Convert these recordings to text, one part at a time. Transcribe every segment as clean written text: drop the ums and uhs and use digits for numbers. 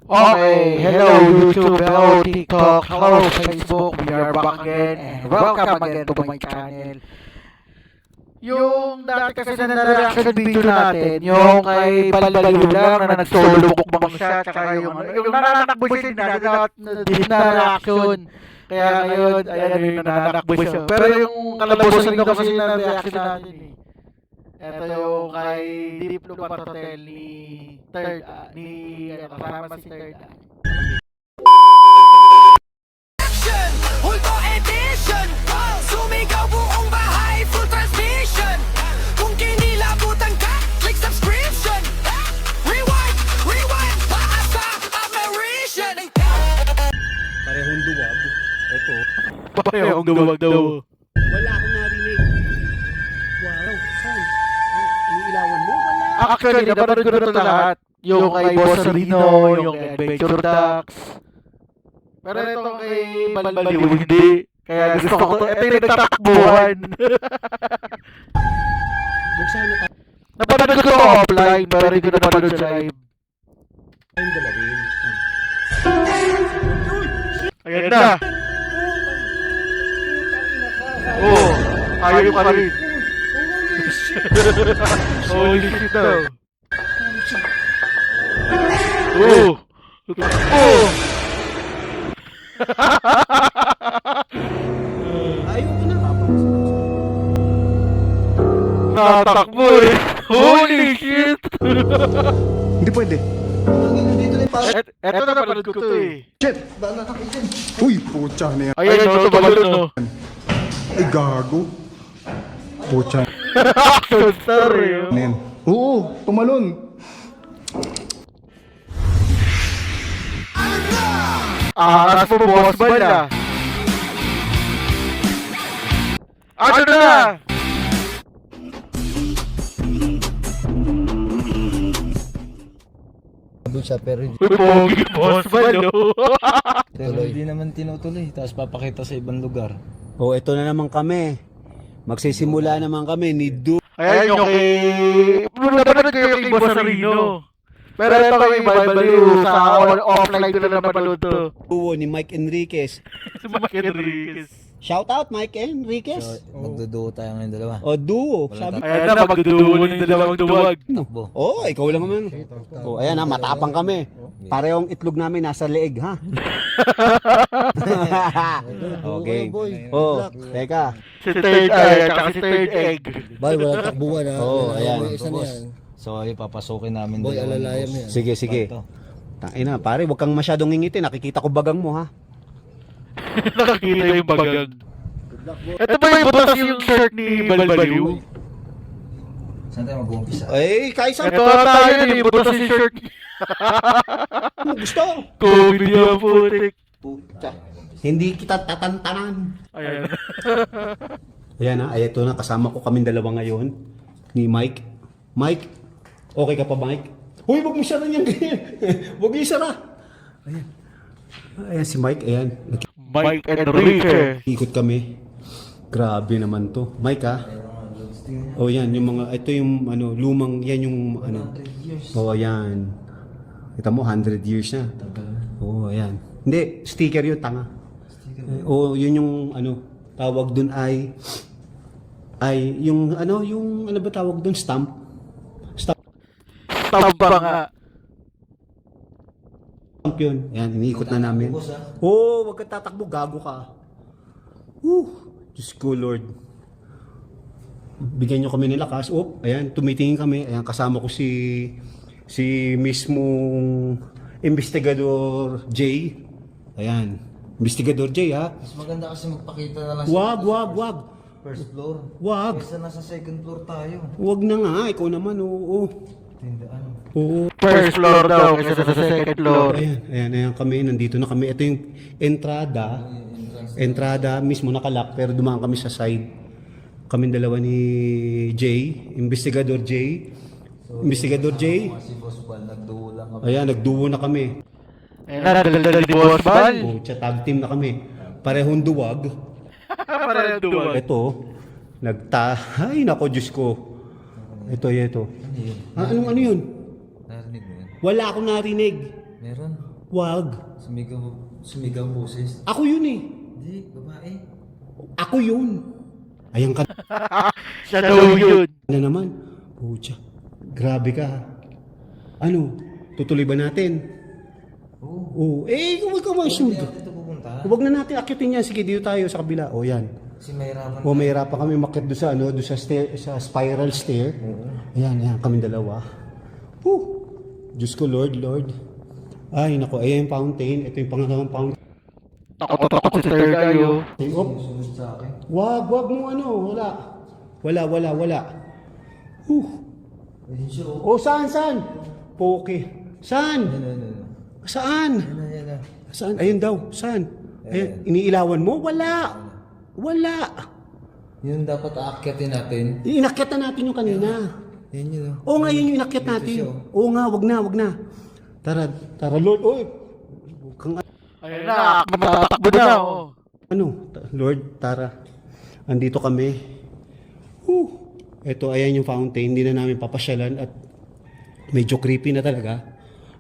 Okay, hello YouTube, hello TikTok, hello Facebook, we are back again and welcome again to my channel. Yung dati kasi na reaction video natin, yung kay Balbaliw lang na nag-solo mukbang siya, tsaka yung nananakbo siya din na reaction. Kaya ngayon, ayan yung nananakbo siya. Pero yung kalabosan nito kasi na reaction natin eh. Ito yung kay Deep Blue Hotel ni Third kasama si Third Eye. Hulto edition, sumigaw buong bahay, full transmission. Kung kinilabutan ka, click subscription. Rewind, paasa, apparition. Parehong duwag. Ito. Parehong duwag daw. Wala akong narinig. Wow, saan? Iniilawan mo? Wala. Actually, napanood ko na ito lahat. Yung kay Boss Rino, yung kay Adventure Ducks. Pero ito kay Balbaliw, hindi. Kaya gusto ko, ito yung nagtatakbuhan. Buksan na tayo Napanood ko offline, pero hindi ko napanood sa live. yung dalawin. Ayan na. Oo, ayaw ka rin. Holy shit daw. Oo. Oo. Ayoko na. Natakbo eh. Holy shit. Hindi pwede. Eto na napanood ko to eh. Shit! Uy, putya na yan. Ayan no, tumalon no. Ay, gago. Putya Action star eh. na yan. Oo, tumalon. Angas mo boss bal ah. Ano na? Sabi siya pero Uy, pogi boss bal no. hindi naman tinutuloy. Tapos papakita sa ibang lugar. Oh, ito na naman kami. Magsisimula naman kami ni Du. Ayan yung kay... Napanood ko yung kay Boss Rino. Pero ito kay Balbaliw sa offline ko na napanood to. Duo ni Mike Enriquez. Si Mike Enriquez. Shout out Mike Enriquez. So, magduduo tayo ngayon dalawa. O duo, sabi. Ayan na, magduduo ng dalawang duwag. Takbo. Oh, ikaw lang naman. Oh, ayan ha, matapang kami. Parehong itlog namin nasa leeg ha. Okay. Oh, teka. Si Third Eye at saka si Third Egg. Boy, walang takbuhan ha. Oo, ayan. May isa na yan. So ay papasukin namin Boy, dalawa ni alalayan boss. mo yan. Sige, sige. Ito. Tangina, pare, wag kang masyadong ngingiti. Nakikita ko bagang mo ha. Nakakita yung bagang. Ito ba yung butas yung shirt ni Balbaliw? Saan tayo mag-uumpisa? Eh, Kaisa. Ito tayo yun yung butas yung shirt niya. Ano gusto? Covid yung putik. Puta. Hindi kita tatantanan. Ayan. Ayan na, ito na, kasama ko kaming dalawa ngayon. Ni Mike. Mike, okay ka pa Mike? Huy, wag mo sara niyan. Wag mo isara. Ayan. Ayan si Mike, ayan. Mike Enrique. Ikot kami. Grabe naman to. Mike ha? Oh yan, yung mga, ito yung ano, lumang, yan yung ano. Oh ayan. Kita mo, 100 years na. Oh ayan. Hindi, sticker yun, tanga. Oh, yun yung ano, tawag dun ay yung ano, yung ano ba tawag dun, stamp? Tamba nga. Stamp yun. Ayan, iniikot na namin. Oh, wag ka tatakbo, gago ka. Diyos ko, Lord. Bigyan nyo kami ng lakas. Oh, ayan, tumitingin kami. Ayan, kasama ko si mismong Investigador J. Ayan, Investigador J ha. Mas maganda kasi magpakita na lang Wag. first floor. Wag. Kesa nasa second floor tayo. Wag na nga, ikaw naman, oo. Tindaan. Oo. First floor daw kasi sa second floor. Ayan kami, nandito na kami. Ito yung entrada mismo nakalock pero dumaan kami sa side. Kaming dalawa ni Jay, Investigador Jay. Investigador Jay. Si Boss Bal, nagduo lang kami. Ayan, nagduo na kami. Ayan na, daldal ni Boss Bal. Oh, tag team na kami. Parehong duwag. Parehong duwag. Ito, ay nako Diyos ko. Ito. Ano yun? Ano yun? Narinig mo yun? Wala akong narinig. Meron. Wag. Sumigaw boses. Ako yun eh. Hindi, babae. Ako yun. Ayan ka Siya daw yun. na naman. Pucha. Grabe ka. Ano? Tutuloy ba natin? Oo. Eh, huwag ka ma-shoot. Dito pupunta. Huwag na natin akitin yan. Sige, dito tayo sa kabila. O, yan. Kasi mahirapan. O, mahirapan kami makit doon sa, ano, doon sa, sa spiral stair. Ayan, ayan, kami dalawa. Diyos ko, Lord. Ay, nako, ayan yung fountain. Ito yung pangalawang fountain. Takot si Sir kayo. Op. Sunod sa akin. Wag mo ano, wala. Ayun siya, oh. O, saan? Poke. Saan? Ano. Saan? Yan. Saan? Ayun daw, saan? Ayun, iniilawan mo? Wala. Yun dapat aakyatin natin. Inakyat na natin yung kanina. Yan yun, oh. Oo nga, yun yung inakyat Dito natin. siya, oh. Oo nga, wag na. Tara, Lord. Oy! Huwag kang Ayun na, matatakbo na. Oh. ano, Lord, tara. Andito kami. Ito, ayan yung fountain. Hindi na namin papasyalan at medyo creepy na talaga.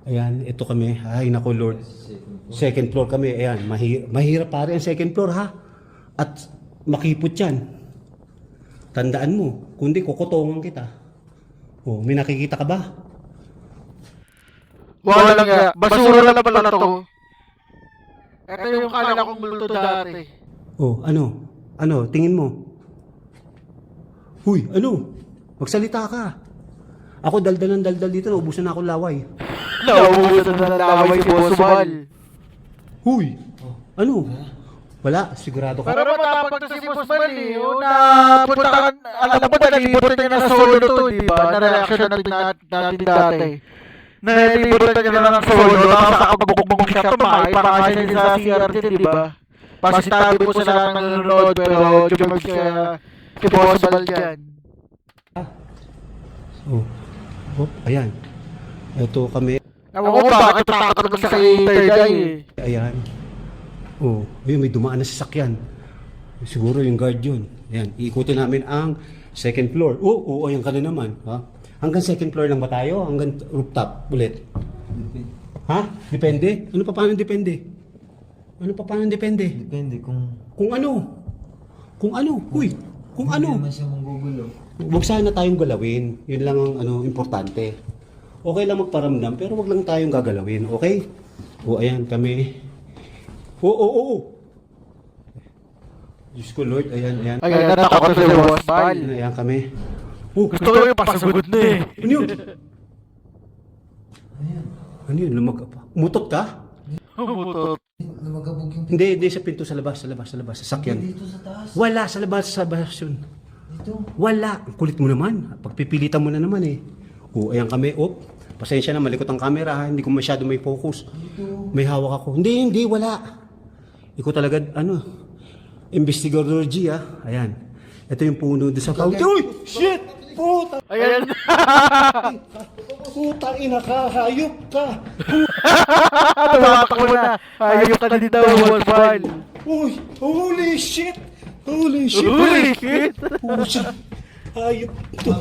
Ayan, ito kami. Ay, nako, Lord. Second floor kami. Ayan, mahirap pare ang second floor, ha? At makipot yan. Tandaan mo, kundi kukutongan kita. Oh, may nakikita ka ba? Wala nga. Basura na pala to. Ito yung kala kong multo dati. Oh, ano? Ano? Tingin mo? Huy, ano? Magsalita ka. Ako daldal dito, naubusan na ako laway. Naubusan na laway si Boss Mal. Huy! Ano? Wala, sigurado ka. Pero matapag to si Boss Mal eh. Yung napuntakan, alam mo na nalibutan niya na solo to, di ba? Na-reaction natin dati. Nalibutan niya na ng solo, tapos nakabagbog siya tumakay, pakasya niya sa CRT, di ba? Pasitabi po sa lahat ng nanonood, pero jumag siya si Boss Mal dyan. Oh, ayan. Ito kami. Ewan ko bakit takot siya kay Third Eye eh. Ayan. Oh, ayun, may dumaan na sasakyan. Siguro yung guard yun. Ayan, iikutin namin ang second floor. Oo, ayan ka na naman. Ha? Hanggang second floor lang ba tayo? Hanggang rooftop ulit? Ha? Depende? Ano pa paano depende? Depende kung... Kung ano? Uy, kung Hindi ano? naman siya manggugulo. Huwag sana tayong galawin. Yun lang ang importante. Okay lang magparamdam, pero wag lang tayong gagalawin. Okay? O, ayan kami. Oo. Diyos ko, Lord. Ayan. Ayan, natakot si Boss Mal. Ayan kami. Gusto ko yung pasagod na eh. Ano yun? Ano yun? Umutot ka? Umutot. Lumagabog yung... Hindi, sa pinto sa labas. Sasakyan. Dito sa taas. Wala, sa labas yun. Dito. Wala. Ang kulit mo naman. Pagpipilitan mo na naman eh. O, ayan kami. Pasensya na, malikot ang camera ha. Hindi ko masyado may focus. May hawak ako. Hindi, wala. Ikaw talaga, investigador G ha. Ayan. Ito yung puno doon sa fountain. Uy! Shit! Puta! Ayan. Putang ina ka! Hayop ka! Tumatak mo na. Ayok ka na dito, Boss Mal. Uy! Holy shit! Holy shit! Pusa! Hayop to!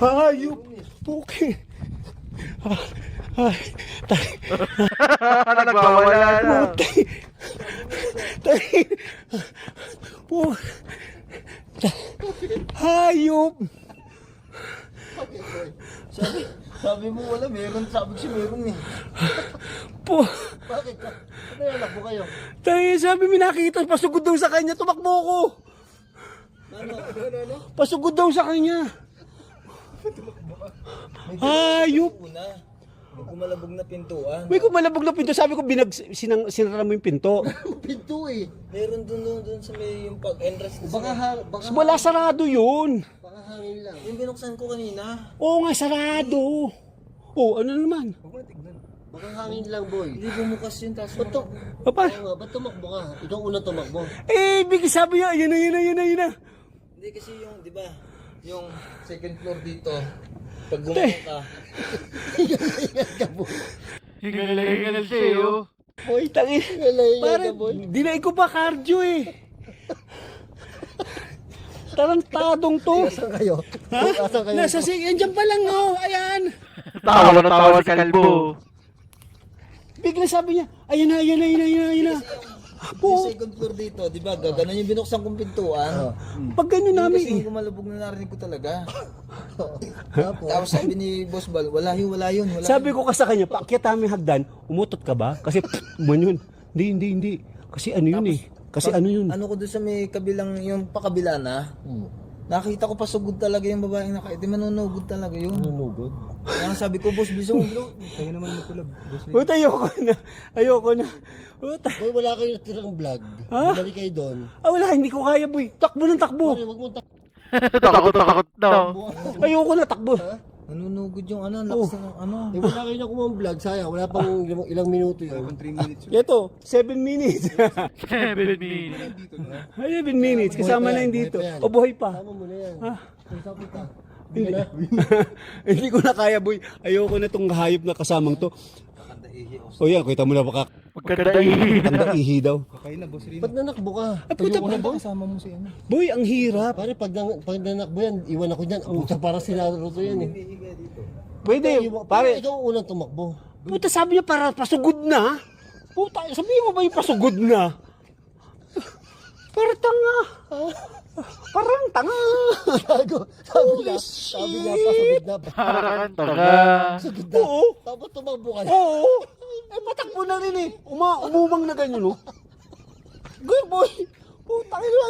Hayop! Puki! Ay! Nagwawala na. Hayop! Sabi mo wala, meron. Sabi ko meron eh. Bakit? Ano yan, lakbo kayo? Sabi mo nakita, pasugod daw sa kanya, tumakbo ko! Ano? Pasugod daw sa kanya! Hayop! May kumalabog na pintuan. May kumalabog na pinto, sabi ko sinara mo yung pinto. Pinto eh. Meron dun sa may yung pag-entrance. Baka Wala, sarado yun! hangin lang. Yung binuksan ko kanina. Oo nga, sarado! Oh, ano naman? Baka hangin lang, boy. Hindi bumukas yun. Tapos Papa? Ba't tumakbo ka? Ikaw unang tumakbo. Bigay sabi niya, yun na. hindi kasi yung, di ba, yung second floor dito, pag bumuka ka, Hingal siya eh, oh. Boy, tangin. Parang, dinaig ko pa cardio eh. Tarantadong to. Saan kayo? Ha? Saan kayo? Nasa andyan pa lang, oh. Ayan. Tawa na tawa si Kalbo. Bigla sabi niya, ayan na, ayan na, ayan na, ayan na, ayan na. Yung second floor dito, di ba? Gaganon yung binuksan kong pintuan. Pag ganyan namin Kasi yung gumalubog na narinig ko talaga. Tapos sabi ni Boss Bal, wala yun. Sabi ko ka sa kanya, paakyat namin hagdan, umutot ka ba? Kasi man yun. Hindi. Kasi ano yun eh. Kasi ano yun. Ano ko doon sa may kabilang, yung pakabila na, nakita ko pasugod talaga yung babaeng di manunugod talaga yun. Nanugod. Kaya sabi ko, Boss Bisong, bro. Puta, ayoko na. Puta. Boy, wala kayo natirang vlog. Ha? Balik kayo doon. Wala, hindi ko kaya boy. Takbo ng takbo. Pare, wag mo Takot daw. Ayoko na takbo. Nanunugod yung ano, lakas ng ano. Eh, wala kayo na kumang vlog. Sayang, wala pang ilang minuto yun. Ito, 7 minutes. 7 minutes. 7 minutes, kasama na yun dito. O buhay pa. Tama mo na yan. Usapin ka. Hindi, hindi ko na kaya boy. Ayoko na tong hayop na kasamang to. O yan, kita mo na baka Magkanda ihi. tanda ihi daw. Ba't nanakbo ka? Puta pa. Kasama mo si ano. Boy, ang hirap. Pare, pag nanakbo yan, iwan ako dyan. Puta, para sinaro to yan eh. Pwede, pare. Ikaw ang unang tumakbo. Puta, sabi niya para pasugod na. Puta, sabihin mo ba yung pasugod na? Para tanga. Parang tanga. Gago. Sabi niya, pasagod na. Parang taga. Pasagod na. Oo. Tapos tumakbo ka. Oo. Matakbo na rin eh. Umumang na ganyan, no? Good boy. Putang ina.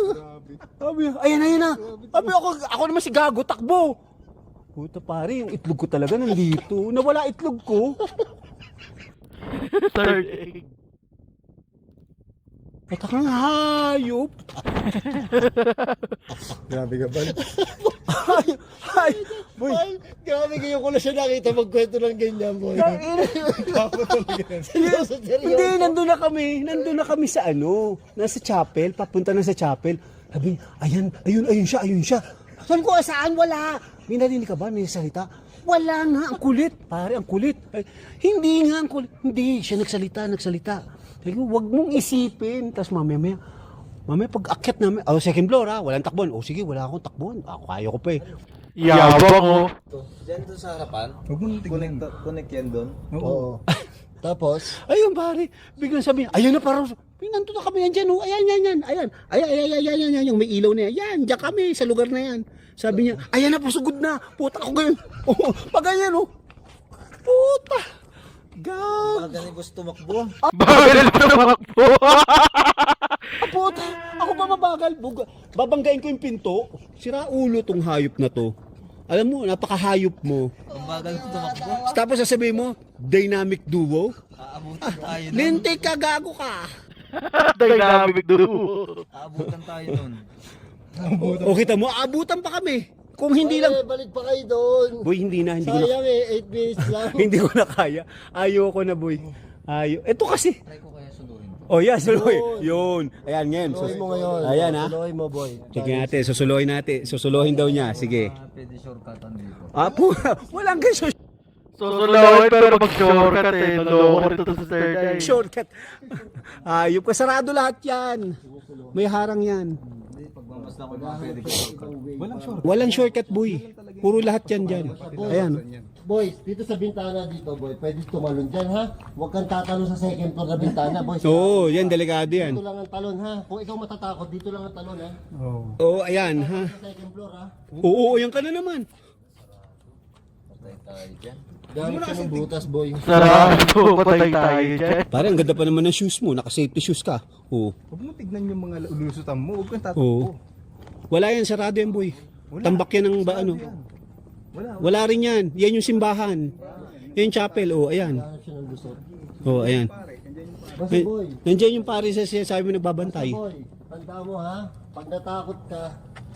Sabi niya, ayan na. Sabi ako naman si Gago, takbo. Puta pare, yung itlog ko talaga nandito. Nawala itlog ko. Third egg. Patakang hayop. Grabe ka ba? Ay, boy. Ay, grabe kayo ko na siya nakita magkwento ng ganyan, boy. Seryoso, Hindi, nandun na kami sa ano, nasa chapel, papunta na sa chapel. Sabi niya, ayun siya. Sabi ko, saan? Wala. May narinig ka ba? May salita? Wala nga, ang kulit. Pare, ang kulit. Ay, hindi nga ang kulit. Hindi, siya nagsalita. Sabi ko, wag mong isipin. Tapos mamaya, pag akyat namin, second floor ha, walang takbuhan. Sige, wala akong takbuhan. Kaya ko pa eh. Yabang oh. Diyan doon sa harapan. Huwag mo nang tignan. Connect yan doon. Oo. Tapos, Ayun pare, biglang sabi niya, ayun na parang, nandun na kami yan dyan, oh. Ayan, yung may ilaw na yan, yan, dyan kami, sa lugar na yan. Sabi niya, ayan na, pasugod na, puta ako ganyan, oh, pag ganyan, oh, puta, Baga ni Boss tumakbo. Bagal tumakbo. puta, ako pa mabagal, babanggain ko yung pinto, sira ulo tong hayop na to. Alam mo, napakahayop mo. Ang bagal mo tumakbo. Tapos sasabihin mo, dynamic duo. Aabutan tayo nun. Lintik ka, gago ka. Dynamic duo. Aabutan tayo nun. O kita mo, abutan pa kami. Kung hindi lang, balik pa kayo doon. boy, hindi ko na, Sayang eh, 8 minutes lang. hindi ko na kaya. Ayoko na, boy. Ito kasi. Try ko kaya suluhin to. Oh, yeah, suloy. Yun. Ayan, ngayon. Tuloy mo ngayon. Ayan, ha. Tuloy mo, boy. Tignan natin, susulohin natin. Susulohin daw niya. Sige. Pwede shortcutan dito. Walang ganyan. Susulawin pero mag-shortcut eh. Naloko rito sa third eye. Shortcut. Ayop ka. Sarado lahat yan. May harang yan. Pagmamasdan ko mga pwede ko shortcut. Walang shortcut, boy. Puro lahat yan dyan. Ayan. Boy, dito sa bintana dito, boy, pwede tumalon dyan, ha? Huwag kang tatalon sa second floor na bintana, boy. Oo, yan, delikado yan. Dito lang ang talon, ha? Kung ikaw matatakot, dito lang ang talon, ha? Oo, ayan, ha. Sa second floor, ha? Oo, yan ka na naman. Patay tayo dyan. Gamit ka ng butas, boy. Sarado, patay tayo dyan. Pare, ang ganda pa naman ng shoes mo. Naka-safety shoes ka. Oo. Huwag mo tignan yung mga ulusutan mo. Huwag kang tatakbo. Oo. Wala yan, sarado yan, boy. Tambak yan ng ano. Wala rin yan. Yan yung simbahan. Yan yung chapel. Oh, ayan. Gamit siya ng lusot. Oh, ayan. Basta, boy. Nandiyan yung pare sa sabi mo nagbabantay. Boy, tanda mo, ha? Pag natakot ka,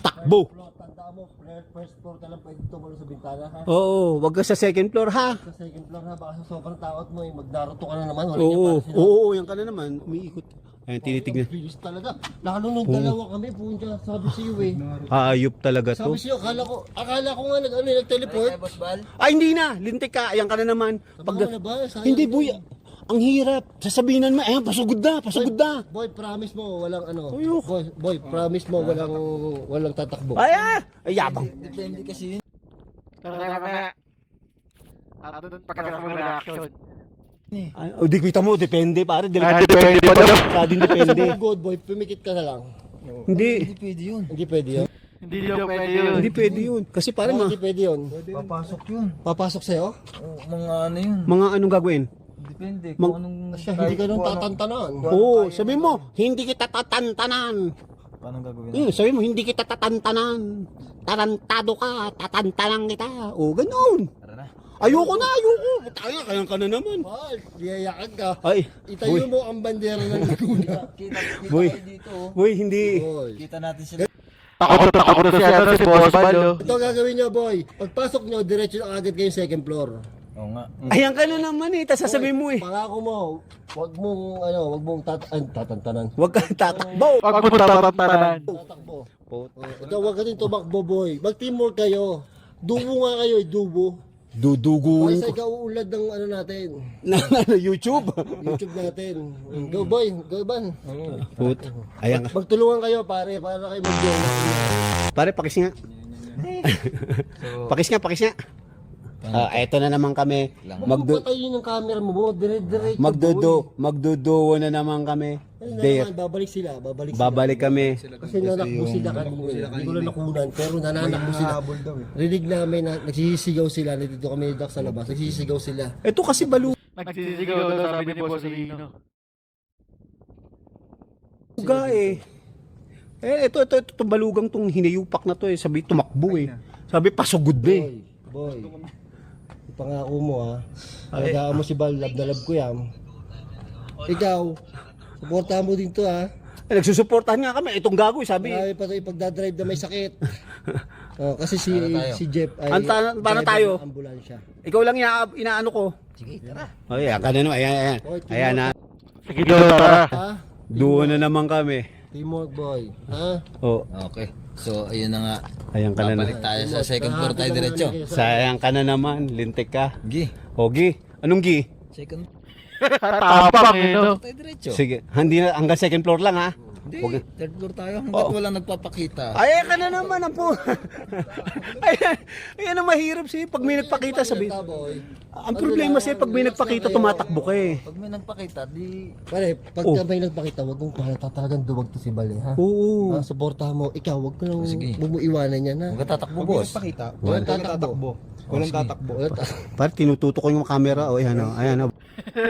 Takbo. tanda mo, first floor ka lang pwede tumalon sa bintana, ha? Oo, wag ka sa second floor, ha? Sa second floor, ha? Baka sa sobrang takot mo, magdaruto ka na naman. Wala Oo, niya para oo, yan ka na naman. Umiikot. Ayan, tinitignan. Bilis talaga. Lalo nung dalawa kami, punta, sabi sa'yo eh. Ayop talaga to. Sabi sa'yo, akala ko nga nag-teleport. Ay, Boss Bal. Ay, hindi na. Lintik ka. Ayan ka na naman. Sabi mo na ba? Sayang Hindi, yun. boy. Ang hirap. Sasabihin mo, ayan, pasugod na. Boy, promise mo, walang ano. Ayok. Boy, promise mo, walang tatakbo. Ay, yabang. Depende kasi yun. Tara. At doon pagkakaroon ng reaction. O di kita mo, depende pare. Depende pa daw. Sa din depende. Good boy, pumikit ka na lang. Hindi. Hindi pwede yun. Hindi pwede yun. Hindi daw pwede yun. Hindi pwede yun. Kasi pare Hindi pwede yun. Papasok yun. Papasok sa'yo? Oo, mga ano yun. mga anong gagawin? Depende Mag- kung anong... Siya, hindi ka nung kung anong- tatantanan. Oo, sabi mo, hindi kita tatantanan. Paano gagawin? Sabi mo, hindi kita tatantanan. Tarantado ka, tatantanan kita. O, ganun. Tara na. Ayoko na, ayoko. Tayo, kaya ka na naman. Mahal, liyayakan ka. Ay, Itayo mo ang bandera ng Laguna. Kita Boy. tayo dito. oh. boy, hindi. Boy. Kita natin sila. Takot na si Boss Balo. Ito ang gagawin nyo, boy. Pagpasok nyo, diretso na agad kayo second floor. Oo nga. Ayan ka na naman eh, tas sasabihin mo eh. Pangako mo, wag mong tatantanan. Huwag kang tatakbo. Pag mo tatantanan. Tatakbo. Ikaw, wag ka din tumakbo, boy. Mag-teamwork kayo. Dubo nga kayo, dubo. Duduguin Kasi ko. ikaw uulad ng ano natin. Na YouTube. YouTube natin. Go, boy. Go, ban. Put. Ayan ka. Magtulungan kayo, pare. Para kayo mag-join. Pare, pakis nga. Pakis nga. Eto na naman kami. Magpatayin ng camera mo. Dire-diretso. Magduduo na naman kami. There. Babalik sila. Babalik kami. Kasi nanakbo sila kanina. Hindi ko lang nakunan. Pero nananakbo sila. Rinig namin na nagsisigaw sila. Nandito kami ni Doc sa labas. Nagsisigaw sila. Ito kasi balu. Nagsisigaw daw sabi ni Boss Lino. Ga eh. Ito balugang tong hinayupak na to eh. Sabi tumakbo eh. Sabi pasugod na eh. Boy. Pangako mo ha. Alagaan mo si Bal. Love na love ko yan. Ikaw. Suportahan mo din to ha. Nagsusuportahan nga kami. Itong gago eh, sabi. Marami pa tayo pagdadrive na may sakit. Kasi si Jeff ay Paano tayo? ng ambulansya. Ikaw lang inaano ko. Sige, tara. Ay, ayan. Ayan na. Sige daw, tara. Ha? Duo na naman kami. Teamwork boy. Ha? Oh, Okay. So, ayun na nga. ayan ka na Babalik tayo sa second floor tayo diretso. Sayang ka na naman. Lintik ka. Gi. Ogi. Anong gi? Second Tapang eh, no? tayo diretso. Sige. Hindi na, hanggang second floor lang ha. Hindi. Huwag- Third floor tayo hanggat walang nagpapakita. Ayan ka na naman ang po. ayan ang mahirap siya. Pag may nagpakita sabi. Boy. Ang problema siya pag may nagpakita tumatakbo ka eh. Pag may nagpakita, di... Pare, pag may nagpakita, wag mong pahalata talagang duwag to si Bal ha. Oo. Suportahan mo. Ikaw, wag ko lang Sige. wag mo iwanan yan ha. Huwag ka tatakbo, boss. Walang tatakbo. Walang tatakbo. Par tinututok ko yung camera. O ayan o. Ayan o.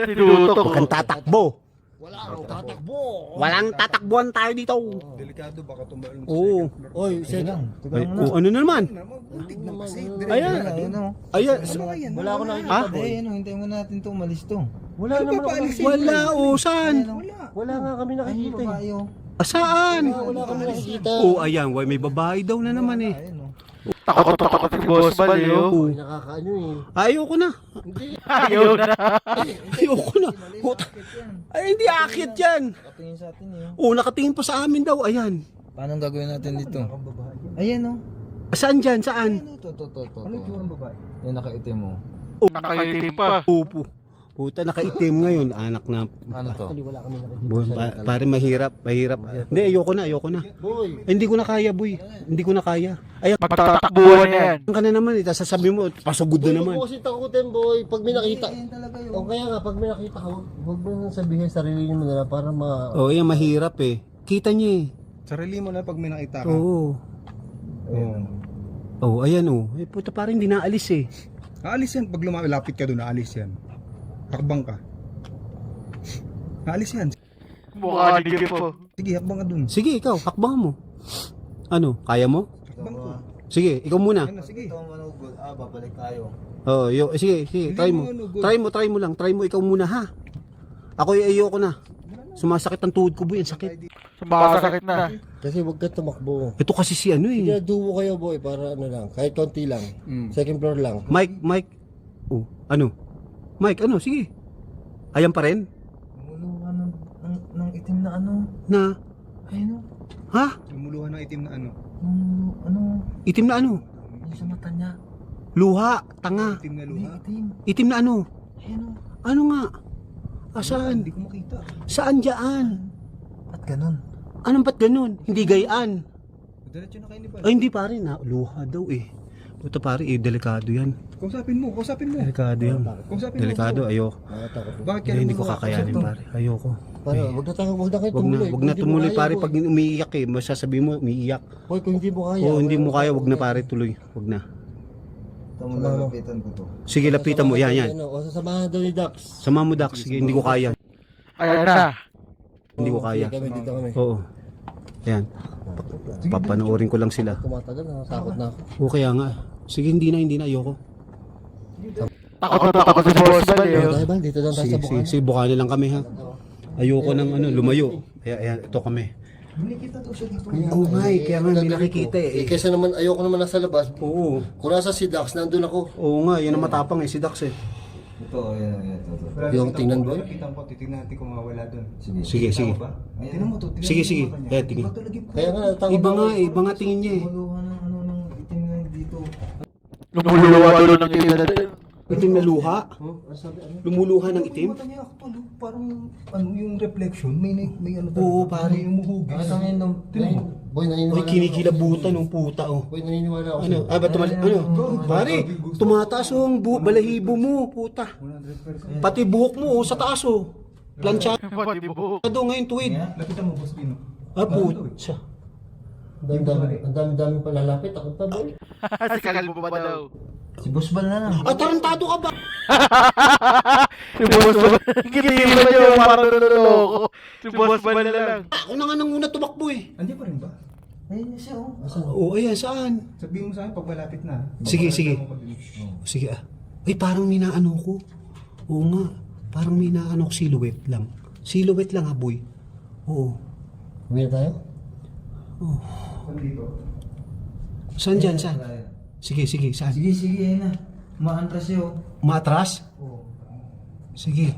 Tinutok. Huwag kang tatakbo. Wala akong tatakbo. Walang tatakbuhan tayo dito. Delikado, baka tumalong Oo. Oy, second. Ay, ano na naman? Ayan. Ayan. Wala ako nakikita, Ha? boy. Hintayin mo natin to, umalis to. Wala naman ako nakikita. Wala o. Saan? Wala nga kami nakikita. Saan? Wala kami nakikita. Oh, ayan. Why, may babae daw na naman eh. Takot si Boss Balo. Ay, nakakaano eh. Ayoko na. Ayaw na. Ayoko na. Ay, hindi akit yan. Patingin sa atin yun. Oh, nakatingin pa sa amin daw. Ayan. Paano gagawin natin dito? Ayan o. Saan dyan? Saan? To. Ano yung babae? Yung nakaitim mo. Nakaitim pa. Upo. Puta, nakaitim ngayon. Anak na. Ano to? Wala kami nakikita. Pare mahirap. Hindi, ayoko na. Boy, Ay, hindi ko na kaya, boy. Hindi ko na kaya. Ayan, Magtatakbuhan na yan. ka na naman. Tapos sasabihin mo, pasugod na naman. huwag mo kasi takutin, boy. Pag may nakita. O kaya nga, pag may nakita ka, huwag mo nang sabihin sarili mo na para Oh, yan, mahirap eh. Kita niya eh. Sarili mo na pag may nakita ka. Oo. Oh, ayan oh. Eh, puta, parang hindi naalis eh. Aalis yan. Pag lumapit ka doon, aalis yan. Hakbang ka. Aalis yan. Mukha digil po. Sige, hakbang ka doon. Sige, ikaw, hakbang mo. Ano, kaya mo? Hakbang ko. Sige, ikaw muna. Yan na, sige. manugod. Babalik tayo. Oh, sige, try mo. Try mo lang. Try mo ikaw muna ha. Ako ayoko na. Sumasakit ang tuhod ko, boy. Ang sakit. Sumasakit na. kasi huwag ka tumakbo. Ito kasi si ano eh. Duwo kayo, boy, para ano lang. Kahit konti lang. Second floor lang. Mike. Oh, ano? Mike, ano? Sige. Ayan pa rin? Lumuluhan ng itim na ano. Na? Ayun o. Ha? Lumuluhan ng itim na ano. Ano. Itim na ano? Yung sa mata niya. Luha, tanga. Itim na luha. Itim. Itim na ano? Ayun o. Ano nga? Saan? Hindi ko makita. Saan dyan? Ba't ganun? Anong ba't ganun? Hindi gayaan. Diretso na kayo ni Bal. Ay, hindi pa rin ha. Luha daw eh. Ito pare, delikado yan. Kausapin mo. Delikado yan. Kausapin mo. Delikado, ayoko. Nakatakot. Bakit kaya Hindi ko kakayanin pare, ayoko. Para, wag na kayo Wag tumuloy. na tumuloy pare pag umiiyak eh. Masasabi mo, umiiyak. Hoy, kung hindi mo kaya. Oo, hindi mo kaya, wag na pare tuloy. Wag na. Lalapitan ko to. Sige, lapitan mo. Yan. O, sasamahan daw ni Dax. Sama mo Dax, sige, hindi ko kaya. Ayan na. Hindi ko kaya. Kami dito kami. Oo. Yan. Papanoorin ko lang sila. Tumatagal, nakatakot na ako. O kaya nga. Sige, hindi na, ayoko. Takot si Boss Bal eh. Tayo ba? Dito lang tayo Sige, sa bukan. sige, bukana lang kami ha. Ayoko ng lumayo. Ayan, ito kami. Oo nga eh, kaya nga may nakikita Eh, kaysa naman, ayoko naman nasa labas. Oo. Kung nasa si Dax, nandun ako. Oo nga, yan ang matapang eh, si Dax eh. Ito, ayan. Yung tingnan mo? Titignan natin kung mawala doon. Sige. Tingnan mo to. Sige. Kaya tingin. Kaya nga, takot Iba nga tingin niya eh. Gumagawa ng ng itim na dito. Lumuluwa doon ng team na Itim na luha? Lumuluha ng itim? Mata niya actually, parang yung reflection, may ano Oo, pare. May umuhugis. Nakita mo yun Boy, naniniwala Ay, kinikilabutan ng puta oh. Boy, naniniwala ako. Ano? Pare, tumataas oh ang balahibo mo, puta. Pati buhok mo oh, sa taas oh. Planchado Pati buhok. ngayon tuwid. Lapitan mo, Boss Pino. Ah, putsa. Ang dami pa lalapit. Ako pa, boy. Si Kalbo pa daw. Si Boss Bal na lang. Ah, tarantado ka ba? Si Boss Bal. Kinikilan niyo parang naloloko. Si Boss Bal na lang. Ako na nga nang una tumakbo eh. Andiyan pa rin ba? Ayun siya oh. Oo, ayan, saan? Sabihin mo sa akin pag malapit na. Sige. Sige ah. Ay, parang may naano ko. Oo nga. Parang may naano ko silhouette lang. Silhouette lang ha, boy. Oo. Uwi na tayo? Dito. Saan dyan? Saan? Sige, saan? Sige, ayun na. Maantras siya oh. Matras? Sige.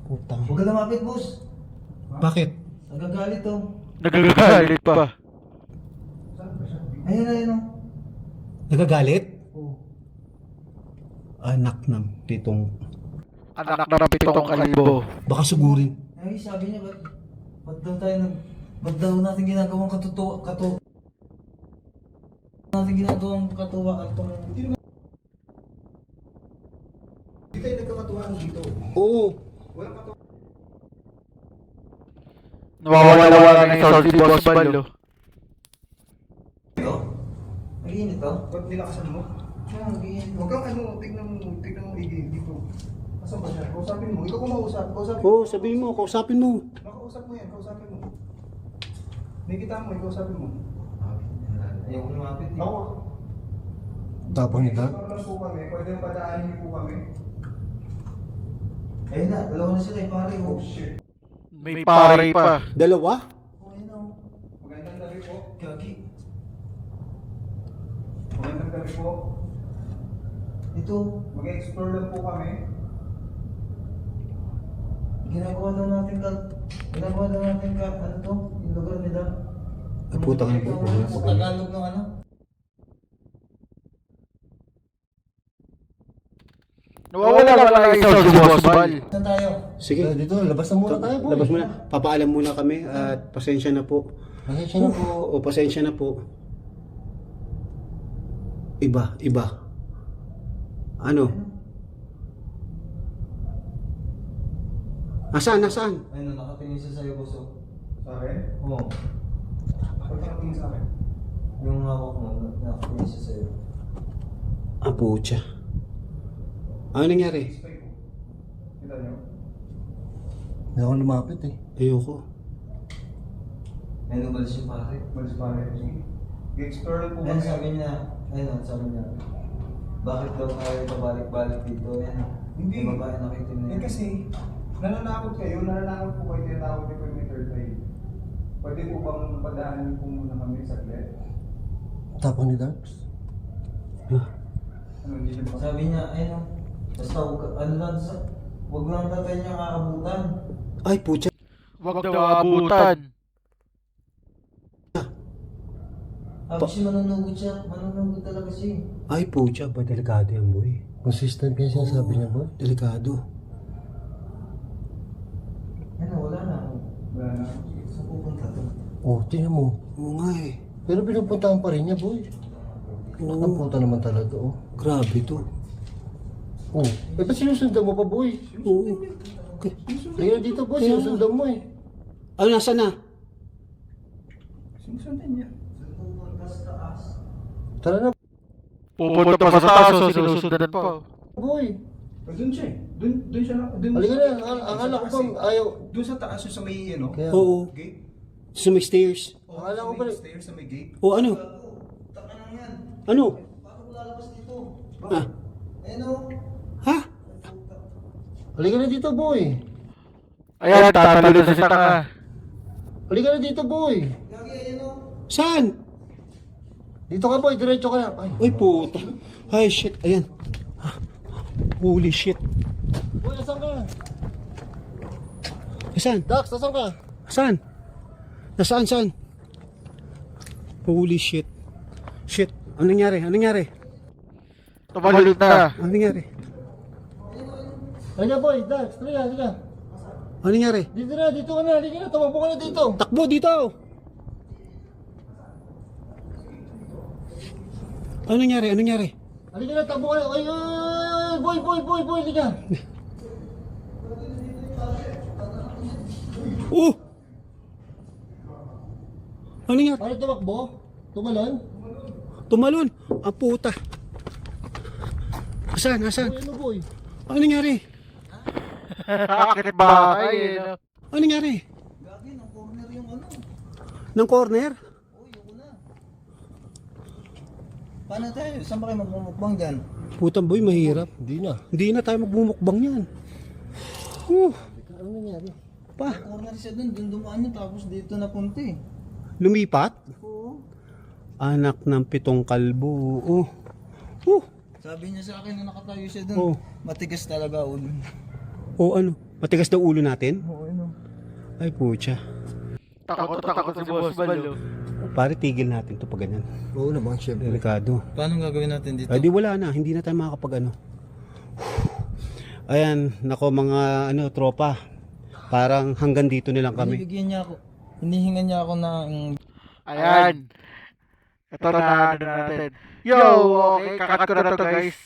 Putang. Huwag ka lumapit, boss. Bakit? Nagagalit oh. Nagagalit pa. Ayun oh. Nagagalit? Oh. Anak ng pitong. Anak na pitong kalbo. Baka sugurin. Ay, sabi niya, ba't daw natin ginagawang katuwa at Hindi tayo nagkakatuwaan dito. Oo. Nawawala na yung soul si Boss Bal. Naginit oh. Ba't nilakasan mo? Naginit. Huwag kang tignan mo dito. Asan ba siya? Kausapin mo. Ikaw kumausap. Kausapin mo. Oo, sabihin mo, kausapin mo. Makausap mo yan. Kausapin mo. May kita mo. Kausapin mo. Ayoko lumapit eh. Ako. Tapang ni Dax. Ano po kami? Pwede yung padaanin niyo po kami. Ayun na, dalawa na sila eh, pare oh. Shit. May pare pa. Dalawa? Oh, ayun oh. Magandang gabi po. Gagi. Magandang gabi po. Ito, Mag-explore lang po kami. ginagawa daw natin ano to? Yung lugar nila. Ay, putang ina po. Tagalog ng ano? Nawawala yung soul si Boss Bal. Saan tayo? Sige. Dito, labas na muna tayo, boy. Labas muna. Papaalam muna kami at pasensya na po. Pasensya na po. O pasensya na po. Iba. Ano? Nasaan? Ayun, nakatingin siya sa'yo, boss oh. Sa akin? Oo. Ba't nakatingin sa akin? Yung hawak mo, nakatingin siya sa'yo. Ah, pucha. Ano nangyari? Spray ko. Kita niyo? Hindi ako lumapit eh. Ayoko. Ayun, umalis yung pare. Malis pa rin. Sige. Mag-explore lang po Ayun, kami. sabi niya, bakit daw tayo pabalik-balik dito? Ayun, Hindi. yung babae nakitin na Eh kasi, nananakot po kayo, tinatawag niyo po yung third eye. Pwede po bang padaanin po muna kami saglit? Tapang ni Dax. Ano, hindi siya Sabi niya, ayun, basta huwag lang tatay niya kakabutan. Ay, pucha. Wag daw abutan. Sabi siya manunugod talaga siya. Ay, pucha. Ba, delikado yan, boy. Consistent kayo sinasabi niya, boy. Delikado. Ayun, wala na. Wala na. Saan pupunta to? Oh, tingnan mo. Oo nga eh. Pero pinupuntahan pa rin niya, boy. Ang puta naman talaga, oh. Grabe to. Oh. Eh, ba't sinusundan mo pa, boy? Oo. Okay. Kaya dito, boy, sinusundan mo eh. Ano, nasa na? Sinusundan niya. Tara na, Pupunta pa sa taas, so sinusundan pa. boy. Doon siya eh. Doon siya. Halika na, akala ko bang ayaw. Doon sa taas yung sa may ano? Kaya, Oo. Gate? Sa may stairs. akala ko Sa ba, may stairs, sa may gate. O ano? Ano? Ah. Ha? halika na dito, boy. Ayan, tatalo sa tanga. Halika na dito, boy. Saan? Dito ka, boy, diretso ka na. Ay, Uy, puta. Ay, shit. Ayan. Ah, holy shit. boy, asan ka? Saan? Dax, asan ka? Saan? Nasaan, saan? Holy shit. Shit. Ano nangyari? Ano nangyari? Tumalon na. Ano nangyari? Halika, boy, Dax, halika. Ano nangyari? Dito ka na, halika na, tumakbo ka na dito. Takbo dito! Ano nangyari? Ano nangyari? Halika na, takbo ka na. Ay, boy, halika. Oh! Ano nangyari? Ano tumakbo? Tumalon? Tumalon! Ang puta! Asan? Asan? Boy, ano, boy? Ano nangyari? Akit bahay. Ano nangyari? Gagi, ng corner yung ano. Ng corner? Oh, yun na. Paano tayo? Saan ba kayo magmumukbang dyan? Putang boy, mahirap. Hindi na. Hindi na tayo magmumukbang yan. Ano nangyari? Pa, Corner siya dun dumaan yun, tapos dito napunta eh. lumipat? Oo. Anak ng pitong kalbo. Oh. Sabi niya sa akin na nakatayo siya Oh. dun. Matigas talaga ulo. Oh, ano? Matigas daw ulo natin? Oo, ano. Ay, pucha. Takot si Boss Bal. Pare, tigil natin to pag ganyan. Oo naman, syempre. Delikado. Paano gagawin natin dito? Ay, di wala na. Hindi na tayo makakapag ano. Ayan, nako mga ano, tropa. Parang hanggang dito na lang kami. Binibigyan niya ako. Hinihingan niya ako ng... Ayan. Ito na ano natin. Yo, okay, kakat ko na to guys.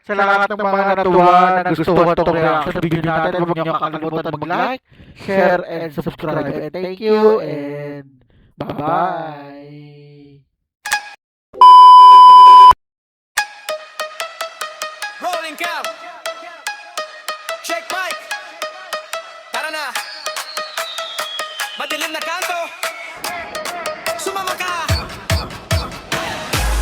Sa lahat ng mga natuwa na nagustuhan tong reaction sa video natin, huwag niyo kakalimutan mag-like, share, and subscribe. And thank you, and bye-bye. Rolling cam. Check mic. Tara na. Madilim na kanto. Sumama ka.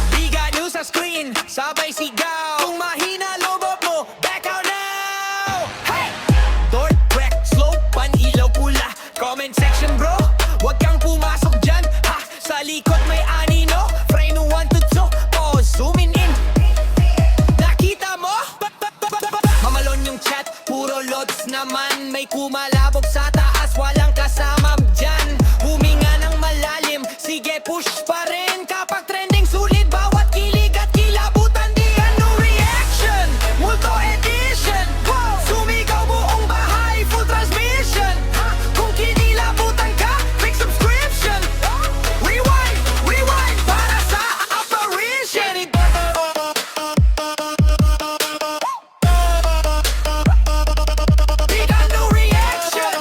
Biga nyo sa screen. Sabay sigaw. Kung mahina lobot mo, back out now. Hey! Door, crack, slow, pan-ilaw pula. Comment section bro. Huwag kang pumasok dyan. Ha! Sa likod may anino. Frame 1 to 2. Pause, zooming in. Nakita mo? Mamalon yung chat, puro loads naman. May kumalabog sa taas, walang kasama dyan. Huminga ng malalim, sige push pa rin. Kapag trending sulit, bawat kilig at kilabutan. Di ano reaction, multo edition. Sumigaw buong bahay, full transmission. Kung kinilabutan ka, click subscription. Rewind, rewind, para sa apparition. Big ano reaction.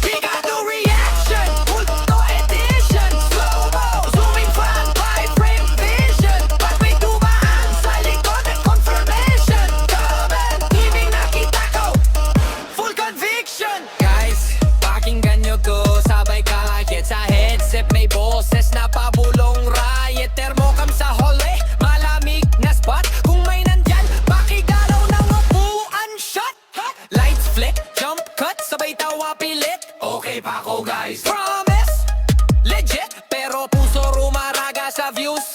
Big ano reaction. Multo edition. Slow-mo, zooming fan, high frame vision. Pag may dumaan sa likod at confirmation. Comment, TV nakita ko. Full conviction. Guys, pakinggan nyo to. Sabay kahit sa headset may boses na pabulong riot. Thermocam sa hallway, malamig na spot. Kung may nandyan, pakigalaw ng upuan shot. Lights flick, jump cut, sabay tawa pilit. Okay pa ako guys. Promise, legit, pero puso rumaraga sa views.